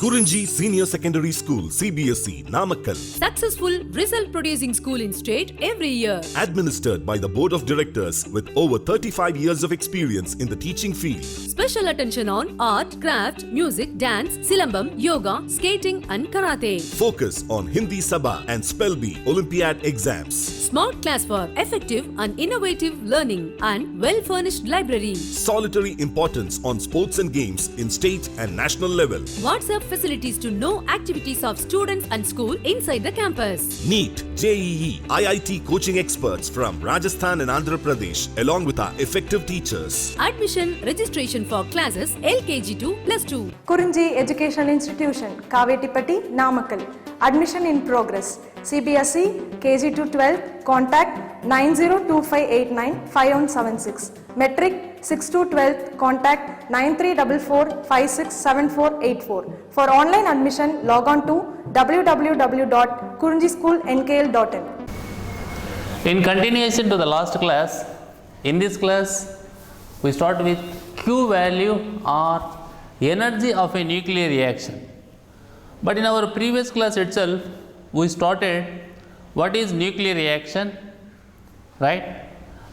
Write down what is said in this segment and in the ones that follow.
Kurinji Senior Secondary School, CBSE, Namakkal. Successful result producing school in state every year. Administered by the Board of Directors with over 35 years of experience in the teaching field. Special attention on art, craft, music, dance, silambam, yoga, skating and karate. Focus on Hindi Sabha and Spell Bee Olympiad exams. Smart class for effective and innovative learning and well-furnished library. Solitary importance on sports and games in state and national level. WhatsApp facilities to know activities of students and school inside the campus. NEET, JEE, IIT coaching experts from Rajasthan and Andhra Pradesh along with our effective teachers. Admission registration for classes LKG to +2. Kurinji Educational Institution, Kavetipatti, Namakkal. Admission in progress. CBSE, KG to 12, contact 9025895176. Metric 6 to 12, contact 9344567484. For online admission, log on to www.kurinjischoolnkl.in. In continuation to the last class, in this class we start with Q value or energy of a nuclear reaction. But in our previous class itself, we started what is nuclear reaction, right?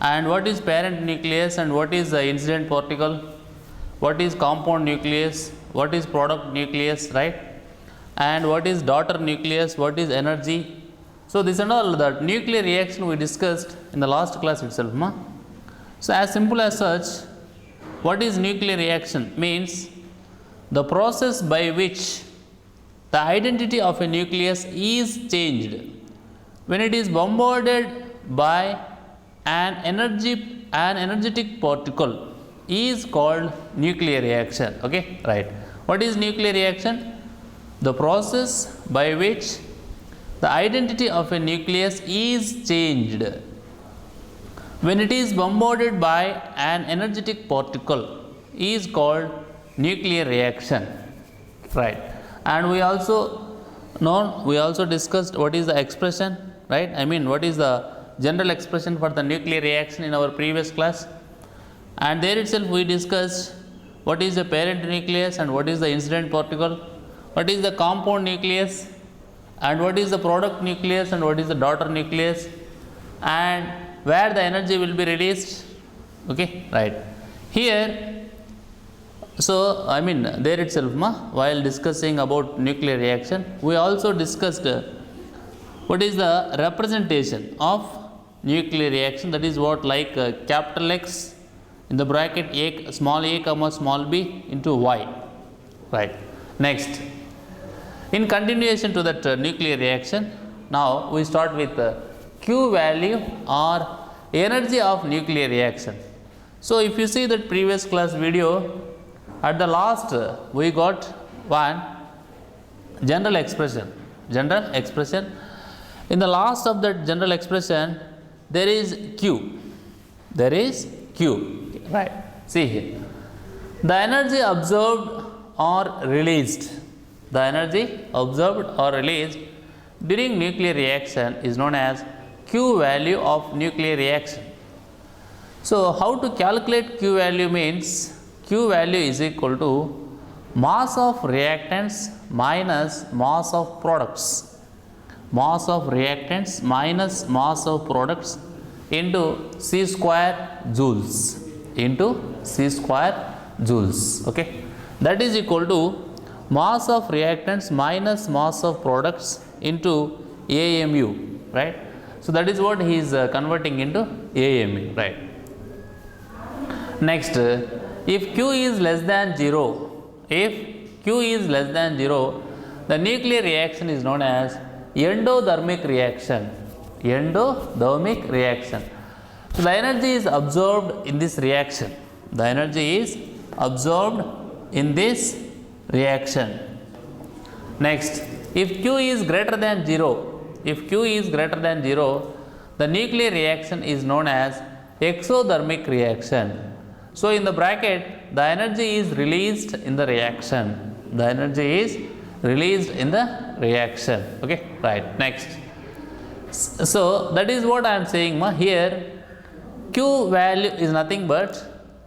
And what is parent nucleus and what is the incident particle, what is compound nucleus, what is product nucleus, right? And what is daughter nucleus, what is energy. So this and all that nuclear reaction we discussed in the last class itself. So as simple as such, what is nuclear reaction? Means the process by which the identity of a nucleus is changed when it is bombarded by an energetic particle is called nuclear reaction. Okay, right. What is nuclear reaction? The process by which the identity of a nucleus is changed when it is bombarded by an energetic particle is called nuclear reaction, right? And we also discussed what is the expression, right? I mean, what is the general expression for the nuclear reaction in our previous class. And there itself we discussed what is the parent nucleus and what is the incident particle, what is the compound nucleus and what is the product nucleus and what is the daughter nucleus, and where the energy will be released. Okay, right. Here, so I mean there itself while discussing about nuclear reaction, we also discussed what is the representation of nuclear reaction, that is what like capital X in the bracket a comma small b into y, right. Next, in continuation to that nuclear reaction, now we start with Q value or energy of nuclear reaction. So if you see that previous class video, at the last we got one general expression. In the last of that general expression, there is Q, right. See here, the energy absorbed or released during nuclear reaction is known as Q value of nuclear reaction. So how to calculate Q value means Q value is equal to mass of reactants minus mass of products. Mass of reactants minus mass of products into C square joules. Okay, that is equal to mass of reactants minus mass of products into AMU, right? So that is what he is converting into AMU, right? Next, if Q is less than 0, the nuclear reaction is known as endothermic reaction. So the energy is absorbed in this reaction. Next, if Q is greater than 0, the nuclear reaction is known as exothermic reaction. So in the bracket, the energy is released in the reaction. Okay, right. Next, so that is what I am saying here. Q value is nothing but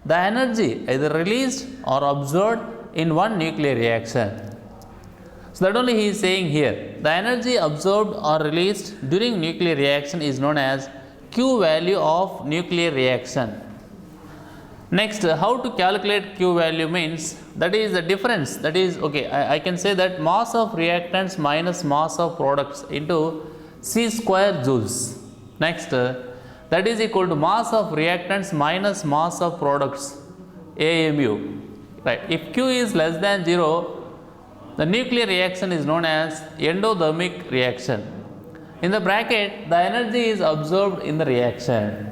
the energy either released or absorbed in one nuclear reaction. So that only he is saying here. The energy absorbed or released during nuclear reaction is known as Q value of nuclear reaction. Next, how to calculate Q value means, that is the difference, that is, okay, I can say that mass of reactants minus mass of products into C square joules. Next, that is equal to mass of reactants minus mass of products, AMU. Right. If Q is less than 0, the nuclear reaction is known as endothermic reaction. In the bracket, the energy is absorbed in the reaction.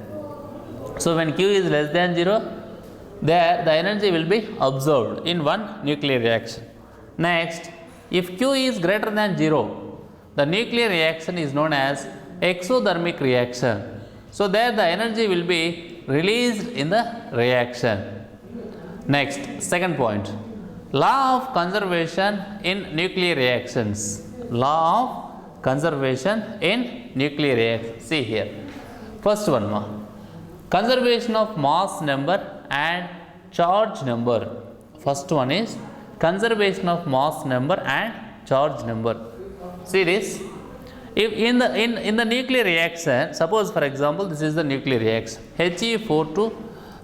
So when Q is less than 0, there the energy will be absorbed in one nuclear reaction. Next, if Q is greater than 0, the nuclear reaction is known as exothermic reaction. So there the energy will be released in the reaction. Next, second point, law of conservation in nuclear reactions. Law of conservation in nuclear reactions. See here. First one, conservation of mass number and charge number. First one is conservation of mass number and charge number. See this. If in the nuclear reaction, suppose for example this is the nuclear reaction, He42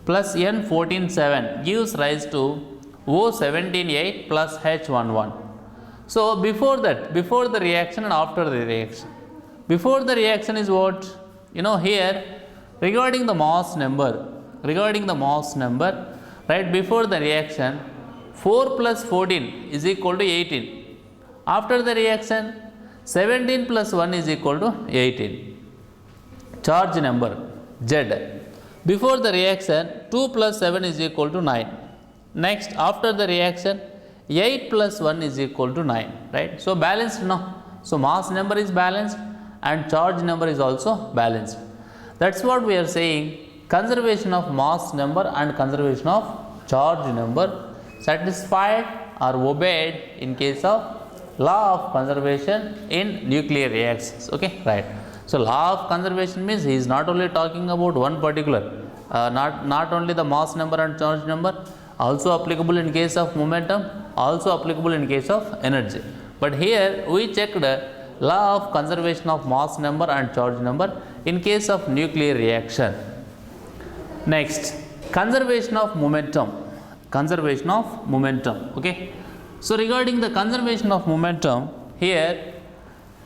plus N147 gives rise to O178 plus H11. So before that, before the reaction and after the reaction. Before the reaction is what? Here regarding the mass number, right, before the reaction 4 plus 14 is equal to 18. After the reaction 17 plus 1 is equal to 18. Charge number Z. Before the reaction 2 plus 7 is equal to 9. Next, after the reaction 8 plus 1 is equal to 9. Right. So balanced now. So mass number is balanced and charge number is also balanced. That's what we are saying. Conservation of mass number and conservation of charge number satisfied or obeyed in case of law of conservation in nuclear reactions. Okay, right. So law of conservation means he is not only talking about one particular, not only the mass number and charge number, also applicable in case of momentum, also applicable in case of energy. But here we checked law of conservation of mass number and charge number in case of nuclear reaction. Next, conservation of momentum. Conservation of momentum. Okay. So regarding the conservation of momentum, here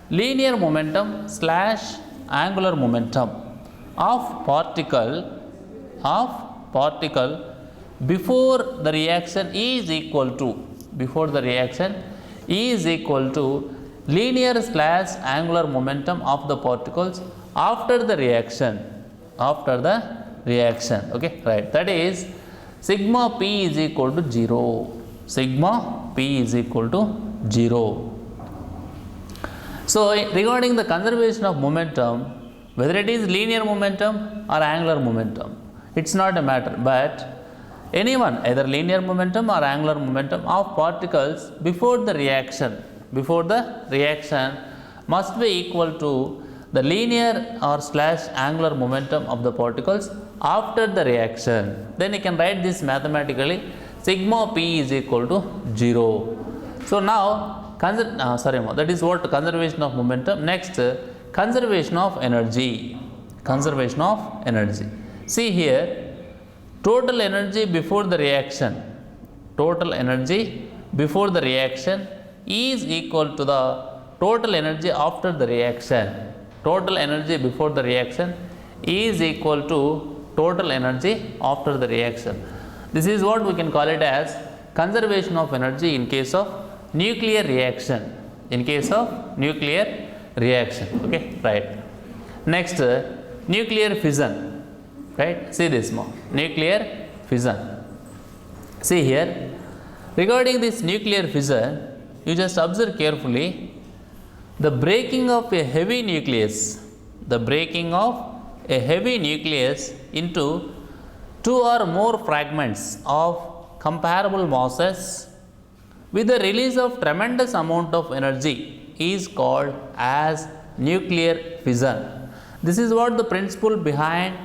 linear momentum slash angular momentum of particle before the reaction is equal to linear slash angular momentum of the particles after the reaction. Okay, right. That is sigma p is equal to 0. Sigma p is equal to 0. So regarding the conservation of momentum, whether it is linear momentum or angular momentum, it's not a matter, but anyone, either linear momentum or angular momentum of particles before the reaction must be equal to the linear or slash angular momentum of the particles after the reaction. Then you can write this mathematically, sigma p is equal to 0. So now that is what conservation of momentum. Next, conservation of energy. Conservation of energy. See here, total energy before the reaction. Total energy before the reaction is equal to the total energy after the reaction. Total energy before the reaction is equal to total energy after the reaction. This is what we can call it as conservation of energy in case of nuclear reaction. In case of nuclear reaction. Okay, right. Next, nuclear fission. Right. See this more. Nuclear fission. See here. Regarding this nuclear fission, you just observe carefully the breaking of a heavy nucleus. The breaking of a heavy nucleus into two or more fragments of comparable masses with the release of tremendous amount of energy is called as nuclear fission. This is what the principle behind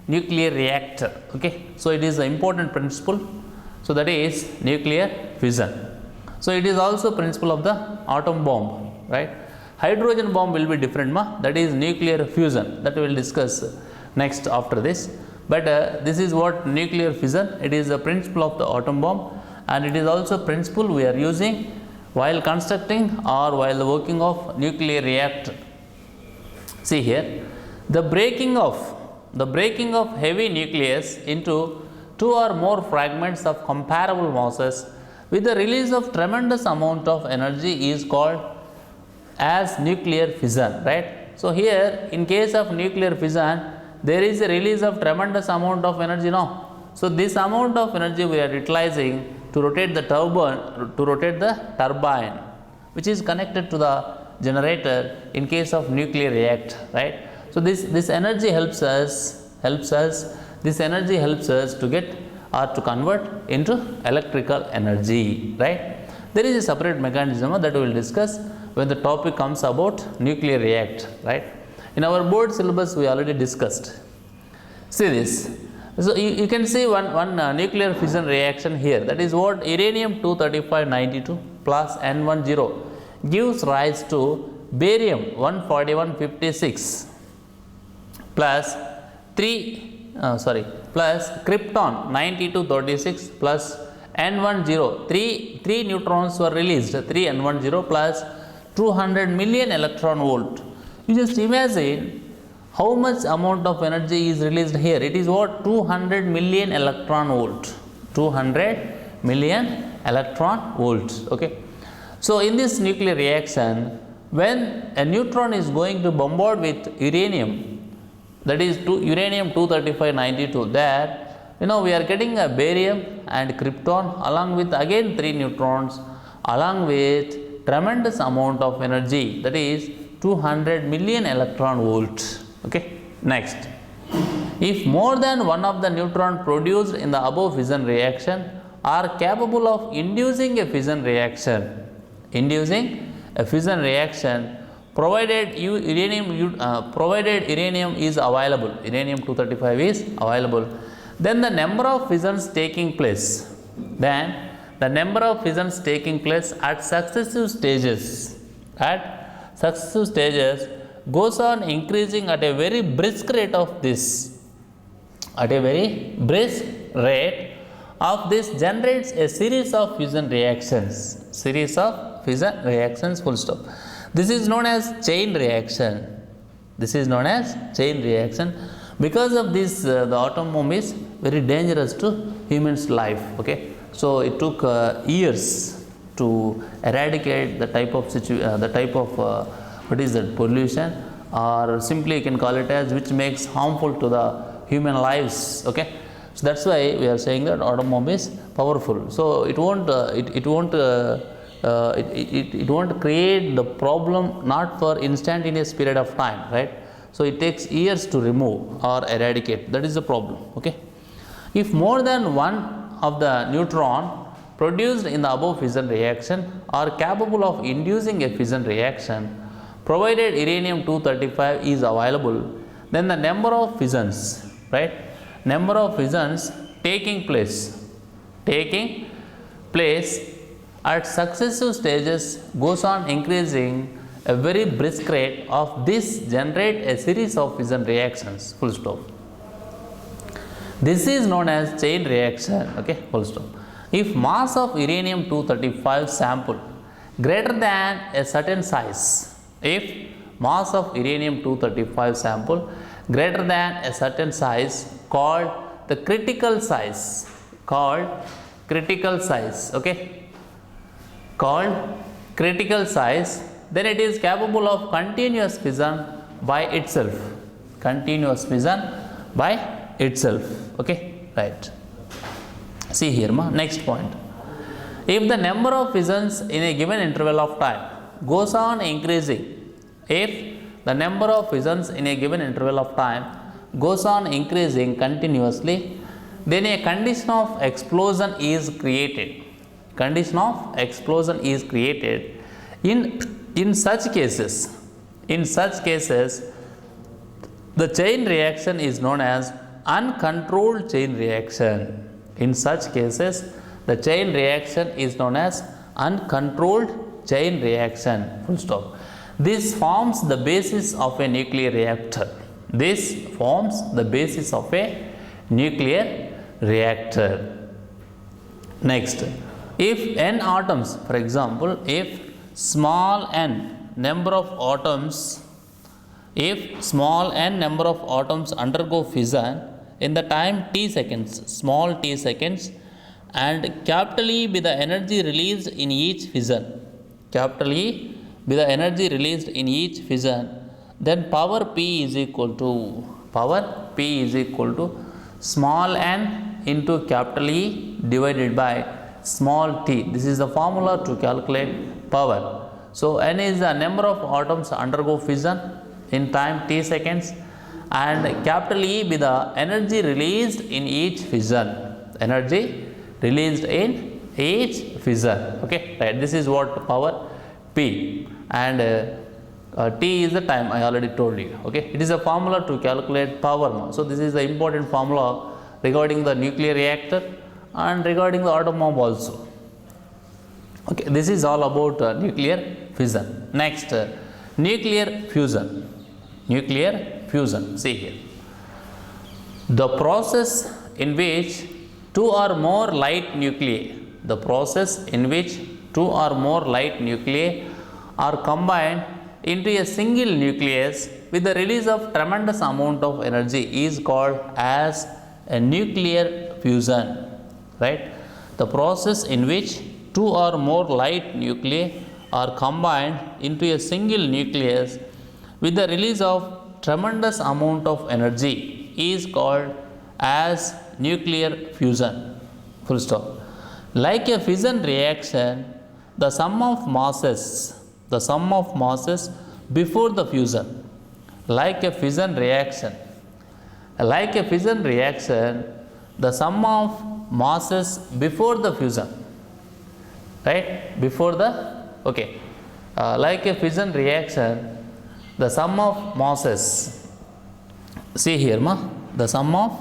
nuclear reactor. Okay, so it is an important principle. So that is nuclear fission. So it is also principle of the atom bomb, right? Hydrogen bomb will be different, that is nuclear fusion, that we will discuss next after this. But this is what nuclear fission, it is the principle of the atom bomb, and it is also principle we are using while constructing or while working of nuclear reactor. See here, the breaking of heavy nucleus into two or more fragments of comparable masses with the release of tremendous amount of energy is called as nuclear fission, right? So here in case of nuclear fission, there is a release of tremendous amount of energy now. So this amount of energy we are utilizing to rotate the turbine, which is connected to the generator in case of nuclear reactor, right? So this energy helps us to get or to convert into electrical energy, right? There is a separate mechanism that we will discuss when the topic comes about nuclear reactor, right? In our board syllabus we already discussed. See this. So you can see one nuclear fission reaction here, that is what uranium-235-92 plus N10 gives rise to barium-141-56 plus krypton-92-36 plus N10, three neutrons were released, 3 N10 plus 200 million electron volt. You just imagine how much amount of energy is released here. It is what? 200 million electron volt. 200 million electron volts. Okay. So in this nuclear reaction, when a neutron is going to bombard with uranium, that is uranium-235-92, there we are getting a barium and krypton along with again 3 neutrons along with tremendous amount of energy, that is 200 million electron volts. Okay. Next, if more than one of the neutron produced in the above fission reaction are capable of inducing a fission reaction, provided uranium is available, uranium-235 is available, then the number of fissions taking place at successive stages goes on increasing at a very brisk rate of this. Generates a series of fission reactions. Full stop. This is known as chain reaction. Because of this, the atom bomb is very dangerous to human's life. Okay, so it took years to eradicate the type of pollution, or simply you can call it as which makes harmful to the human lives. Okay, so that's why we are saying that atom bomb is powerful. So it won't create the problem not for instantaneous period of time, right? So it takes years to remove or eradicate. That is the problem. Okay, if more than one of the neutron produced in the above fission reaction are capable of inducing a fission reaction, provided uranium-235 is available, then the number of fissions, taking place at successive stages goes on increasing a very brisk rate of this generate a series of fission reactions. Full stop. This is known as chain reaction. Okay, full stop. If mass of uranium-235 sample greater than a certain size, called the critical size, then it is capable of continuous fission by itself. Okay, right. See here, next point. If the number of fissions in a given interval of time goes on increasing, continuously, then a condition of explosion is created. In such cases, the chain reaction is known as uncontrolled chain reaction. In such cases, the chain reaction is known as uncontrolled chain reaction. Full stop. This forms the basis of a nuclear reactor. This forms the basis of a nuclear reactor. Next, if n atoms, for example, if small n number of atoms, if small n number of atoms undergo fission in the time t seconds, small t seconds, and capital E be the energy released in each fission, capital E be the energy released in each fission, then power P is equal to small n into capital E divided by small t. This is the formula to calculate power. So n is the number of atoms undergo fission in time t seconds, and capital E be the energy released in each fission, energy released in each fission. Okay, right. This is what power P, and T is the time, I already told you. Okay, it is a formula to calculate power. So this is the important formula regarding the nuclear reactor and regarding the atom bomb also. Okay, this is all about nuclear fission. Next, nuclear fusion. Nuclear fusion. See here, the process in which two or more light nuclei, the process in which two or more light nuclei are combined into a single nucleus with the release of tremendous amount of energy is called as a nuclear fusion, right? The process in which two or more light nuclei are combined into a single nucleus with the release of tremendous amount of energy is called as nuclear fusion. Full stop. Like a fission reaction, the sum of masses before the fusion, like a fission reaction, the sum of masses before the fusion, right? Before the, okay, like a fission reaction, the sum of masses, see here the sum of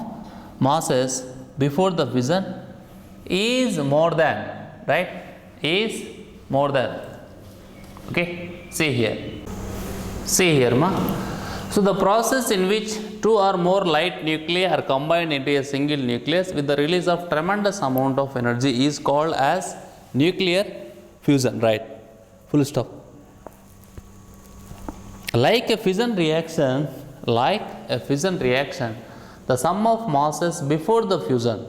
masses before the fission is more than, right? Is more than. Okay, see here So the process in which two or more light nuclei are combined into a single nucleus with the release of tremendous amount of energy is called as nuclear fusion, right? Full stop. Like a fission reaction, the sum of masses before the fusion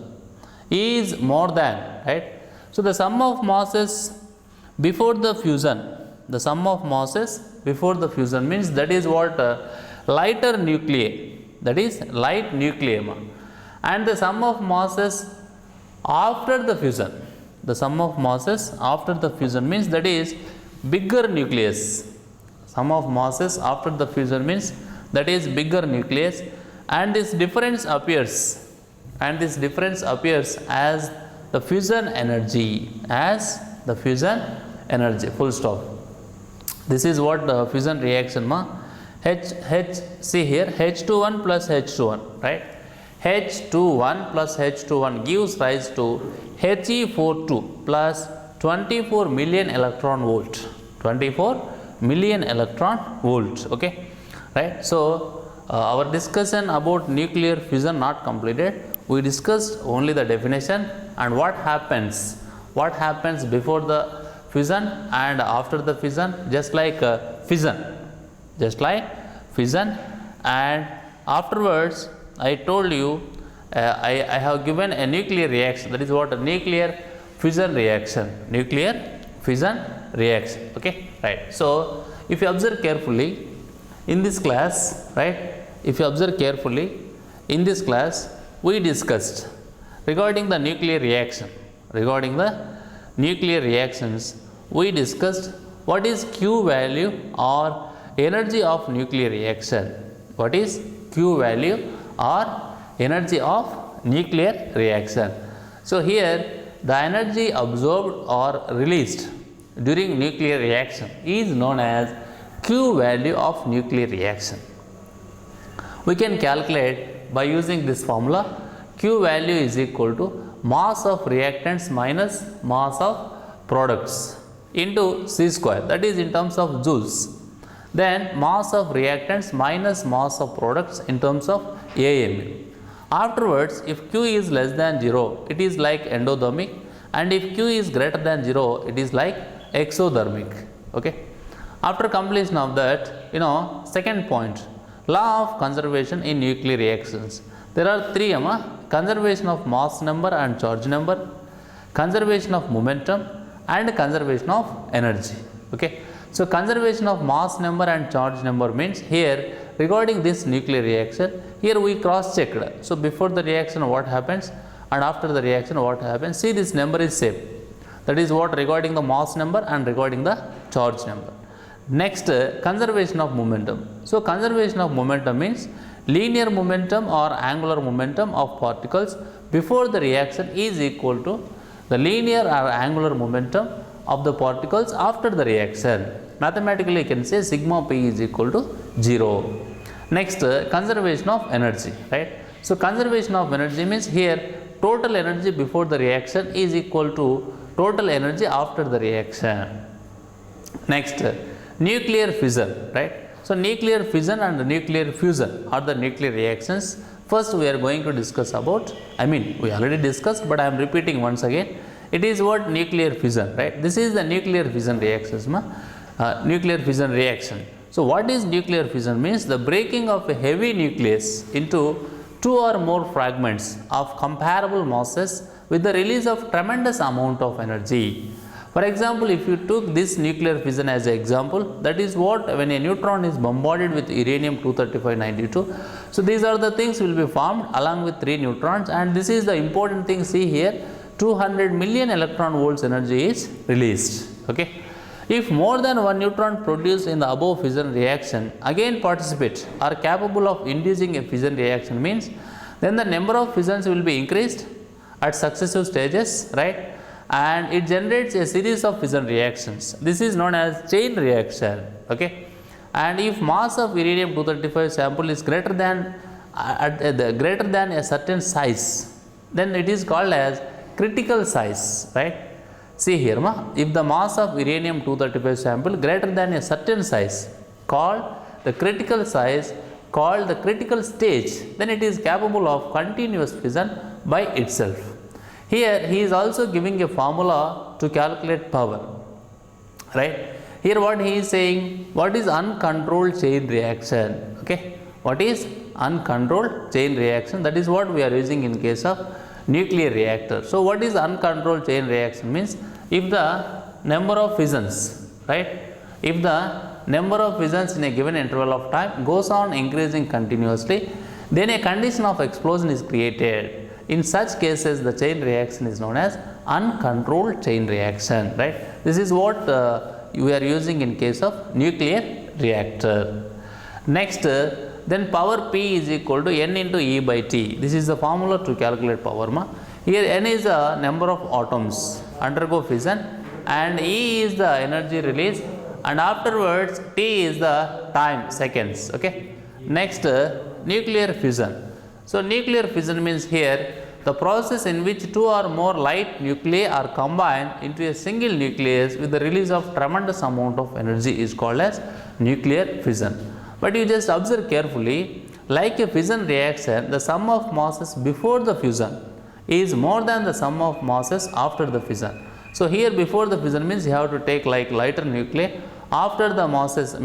is more than, right? So the sum of masses before the fusion, means that is what lighter nuclei, that is light nuclei, and the sum of masses after the fusion, means that is bigger nucleus. Sum of masses after the fusion means that is bigger nucleus, and this difference appears as the fusion energy, full stop. This is what the fusion reaction see here, H21 plus H21, right? H21 plus H21 gives rise to He42 plus 24 million electron volt, okay, right? So our discussion about nuclear fusion not completed. We discussed only the definition and what happens before the fusion and after the fusion, just like fission, and afterwards I told you I have given a nuclear reaction, that is what a nuclear fusion reaction, okay, right? So if you observe carefully in this class, we discussed regarding the nuclear reactions, we discussed what is Q value or energy of nuclear reaction. What is Q value or energy of nuclear reaction? So here the energy absorbed or released during nuclear reaction is known as Q value of nuclear reaction. We can calculate by using this formula. Q value is equal to mass of reactants minus mass of products into C square, that is in terms of joules. Then mass of reactants minus mass of products in terms of AMU. Afterwards, if Q is less than 0, it is like endothermic, and if Q is greater than 0, it is like exothermic. Okay. After completion of that, second point, law of conservation in nuclear reactions. There are three, conservation of mass number and charge number, conservation of momentum, and conservation of energy. Okay. So, conservation of mass number and charge number means here regarding this nuclear reaction, here we cross checked. So, before the reaction what happens and after the reaction what happens, see this number is same. That is what regarding the mass number and regarding the charge number. Next, conservation of momentum. So, conservation of momentum means linear momentum or angular momentum of particles before the reaction is equal to the linear or angular momentum of the particles after the reaction. Mathematically, you can say sigma p is equal to 0. Next, conservation of energy, right? So, conservation of energy means here total energy before the reaction is equal to total energy after the reaction. Next, nuclear fission, right? So, nuclear fission and nuclear fusion are the nuclear reactions. First, we are going to discuss about, we already discussed, but I am repeating once again. It is what nuclear fission, right? This is the nuclear fission reactions, nuclear fission reaction. So, what is nuclear fission means? The breaking of a heavy nucleus into two or more fragments of comparable masses with the release of tremendous amount of energy. For example, if you took this nuclear fission as an example, that is what when a neutron is bombarded with uranium-235-92. So, these are the things will be formed along with 3 neutrons, and this is the important thing. See here, 200 million electron volts energy is released. Okay. If more than one neutron produced in the above fission reaction again participate are capable of inducing a fission reaction means, then the number of fissions will be increased at successive stages, right? And it generates a series of fission reactions. This is known as chain reaction. Okay. And if mass of uranium-235 sample is greater than a certain size, then it is called as critical size, right? See here, if the mass of uranium-235 sample greater than a certain size called the critical size, called the critical stage, then it is capable of continuous fission by itself. Here he is also giving a formula to calculate power, right? Here what he is saying, what is uncontrolled chain reaction? Okay, what is uncontrolled chain reaction? That is what we are using in case of nuclear reactor. So, what is uncontrolled chain reaction means? If the number of fissions, right? If the number of fissions in a given interval of time goes on increasing continuously, then a condition of explosion is created. In such cases, the chain reaction is known as uncontrolled chain reaction, right? This is what we are using in case of nuclear reactor. Next, then power P is equal to N into E by T. This is the formula to calculate power. Here N is the number of atoms undergo fission and E is the energy release, and afterwards T is the time, seconds. Okay. Next, nuclear fission. So, nuclear fission means here the process in which two or more light nuclei are combined into a single nucleus with the release of tremendous amount of energy is called as nuclear fission. But you just observe carefully, like a fission reaction, the sum of masses before the fusion is more than the sum of masses after the fission. So, here before the fission means you have to take like lighter nuclei, after the masses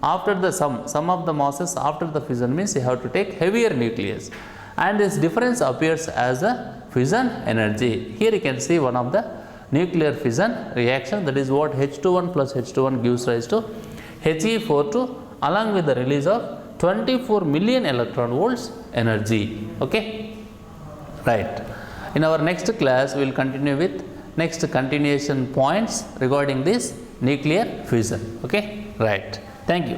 after the sum of the masses after the fission means you have to take heavier nucleus, and this difference appears as the fission energy. Here you can see one of the nuclear fission reaction, that is what H21 plus H21 gives rise to He42 along with the release of 24 million electron volts energy. Okay, right. In our next class, we will continue with next continuation points regarding this nuclear fission. Okay, right. Thank you.